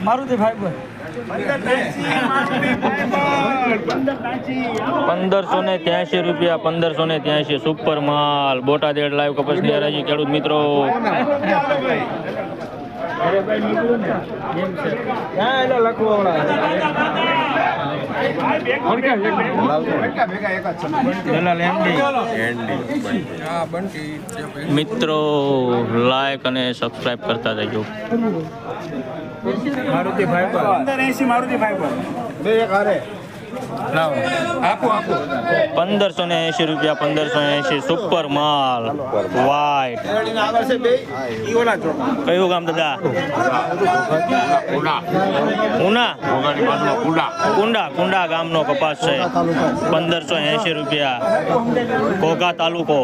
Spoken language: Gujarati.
મારુતિ ફાઈબર 1583 રૂપિયા 1583 સુપર માલ બોટાદ લાઈવ કપાસની હરાજી ખેડૂત મિત્રો મિત્રો લાઈક અને સબસ્ક્રાઇબ કરતા રહેજો. મારુતિ ફાઈબર 1580 મારુતિ ફાઈબર બે એક હારે લાવો આપો 1580 રૂપિયા 1580 સુપર માલ વાઈટ કયું ગામ દાદા? કુંડા ગામનો કપાસ છે 1580 રૂપિયા ઘોઘા તાલુકો.